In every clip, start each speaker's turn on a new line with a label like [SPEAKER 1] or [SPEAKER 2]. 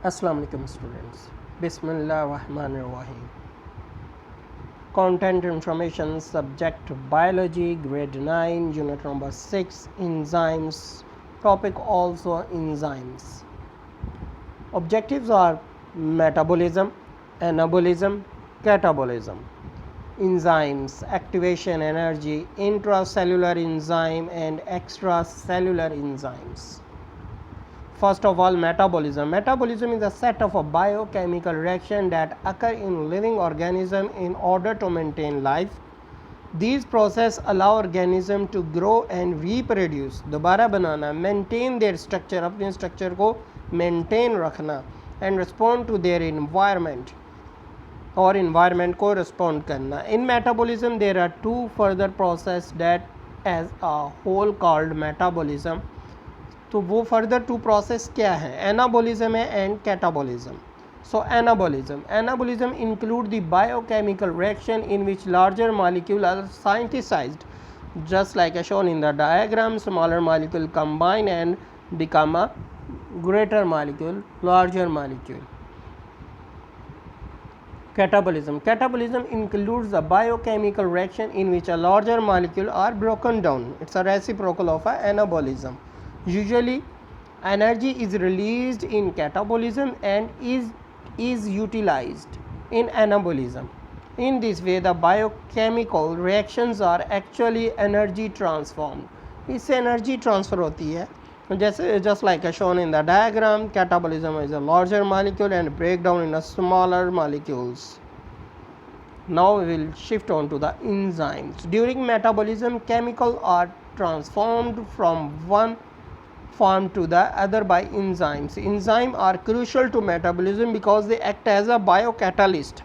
[SPEAKER 1] Assalamu alaikum students. Bismillahirrahmanirrahim. Content information subject biology grade 9 unit number 6 enzymes. Topic also enzymes. Objectives are metabolism, anabolism, catabolism. Enzymes, activation energy, intracellular enzyme and extracellular enzymes. First of all, metabolism. Metabolism is a set of a biochemical reaction that occur in living organism in order to maintain life. These process allow organism to grow and reproduce. दोबारा बनाना, maintain their structure, अपने structure को maintain रखना and respond to their environment और environment को respond करना. In metabolism, there are two further process that as a whole called metabolism. तो वो further to process क्या है? एनाबोलिज्म है and catabolism. So anabolism include the biochemical reaction in which larger molecule are synthesised just like as shown in the diagram. Smaller molecule combine and become a greater molecule, larger molecule. Catabolism includes a biochemical reaction in which a larger molecule are broken down. It's a reciprocal of a anabolism. Usually energy is released in catabolism and is utilized in anabolism. In this way the biochemical reactions are actually energy transformed. इससे energy transfer होती है. Just like as shown in the diagram, catabolism is a larger molecule and breakdown in a smaller molecules. Now we will shift on to the enzymes. During metabolism, chemicals are transformed from one form to the other by enzymes. Enzymes are crucial to metabolism because they act as a biocatalyst.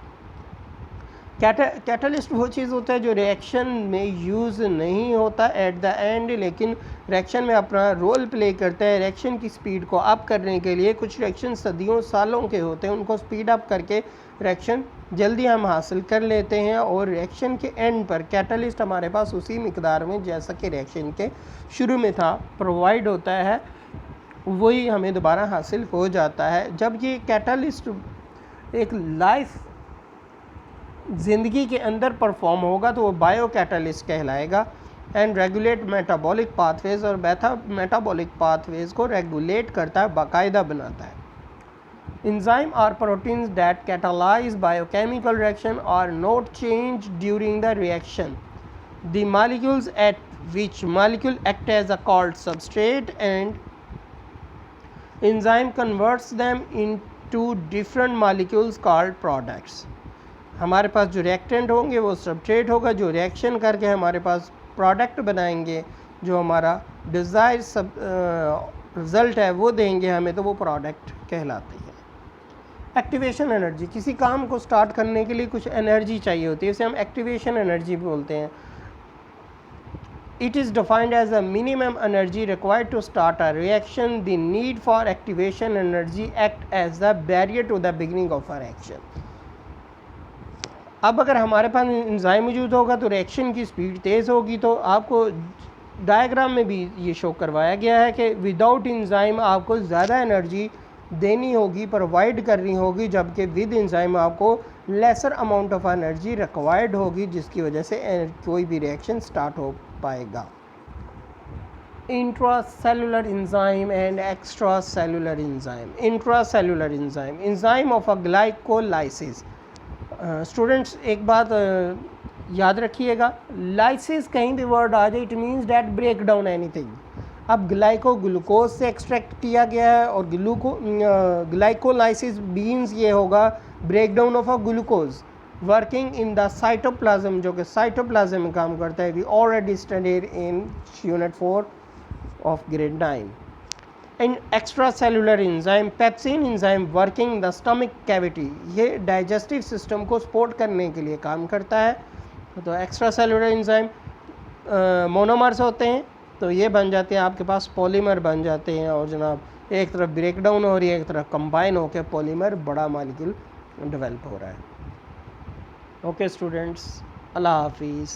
[SPEAKER 1] Catalyst वो चीज़ होता है जो reaction में use नहीं होता at the end, लेकिन reaction में अपना रोल प्ले करता है रिएक्शन की स्पीड को अप करने के लिए. कुछ रिएक्शन सदियों सालों के होते हैं, उनको स्पीड अप करके रिएक्शन जल्दी हम हासिल कर लेते हैं और रिएक्शन के एंड पर कैटलिस्ट हमारे पास उसी मिकदार में जैसा कि रिएक्शन के शुरू में था प्रोवाइड होता है, वही हमें दोबारा हासिल हो जाता है. जब ये कैटलिस्ट एक लाइफ ज़िंदगी के अंदर परफॉर्म होगा तो वो बायो कैटलिस्ट कहलाएगा एंड रेगुलेट मेटाबॉलिक पाथवेज और मेटाबॉलिक पाथवेज को रेगुलेट करता है, बाकायदा बनाता है. Enzyme are proteins that catalyse biochemical reaction are not change during the reaction. The molecules at which molecule act as a called substrate and enzyme converts them into different molecules called products. हमारे पास जो reactant होंगे वो substrate होगा, जो reaction करके हमारे पास product बनाएंगे, जो हमारा डिज़ायर सब रिज़ल्ट है वो देंगे हमें, तो वो प्रोडक्ट कहलाते हैं. एक्टिवेशन एनर्जी, किसी काम को स्टार्ट करने के लिए कुछ एनर्जी चाहिए होती है, इसे हम एक्टिवेशन एनर्जी बोलते हैं. It is defined as a minimum energy required to start a reaction. The need for activation energy act as the barrier to the beginning of a reaction. अब अगर हमारे पास एंजाइम मौजूद होगा तो रिएक्शन की speed तेज़ होगी. तो आपको डायग्राम में भी ये शो करवाया गया है कि विदाउट एंजाइम आपको ज़्यादा एनर्जी देनी होगी, प्रोवाइड करनी होगी, जबकि विद एंजाइम आपको lesser amount of energy required होगी, जिसकी वजह से कोई भी रिएक्शन स्टार्ट हो पाएगा. Intracellular enzyme and extracellular enzyme. Intracellular enzyme, enzyme of a glycolysis. Students एक बात याद रखिएगा, लाइसिस कहीं भी वर्ड आ जाए it means that break down anything. अब ग्लूकोज से एक्सट्रैक्ट किया गया है और ग्लाइकोलाइसिस बीन्स ये होगा break down of a glucose working in the cytoplasm, जो कि साइटोप्लाज्म में काम करता है. We already studied in unit 4 of grade 9. And extracellular enzyme, pepsin enzyme working in the stomach cavity, ये डाइजेस्टिव सिस्टम को सपोर्ट करने के लिए काम करता है. तो एक्स्ट्रासेलुलर एंजाइम मोनोमर्स होते हैं, तो ये बन जाते हैं आपके पास पॉलीमर बन जाते हैं, और जनाब एक तरफ ब्रेक डाउन हो रही है, एक तरफ कंबाइन होकर पॉलीमर बड़ा मॉलिक्यूल डेवलप हो रहा है. ओके स्टूडेंट्स, अल्लाह हाफिज़.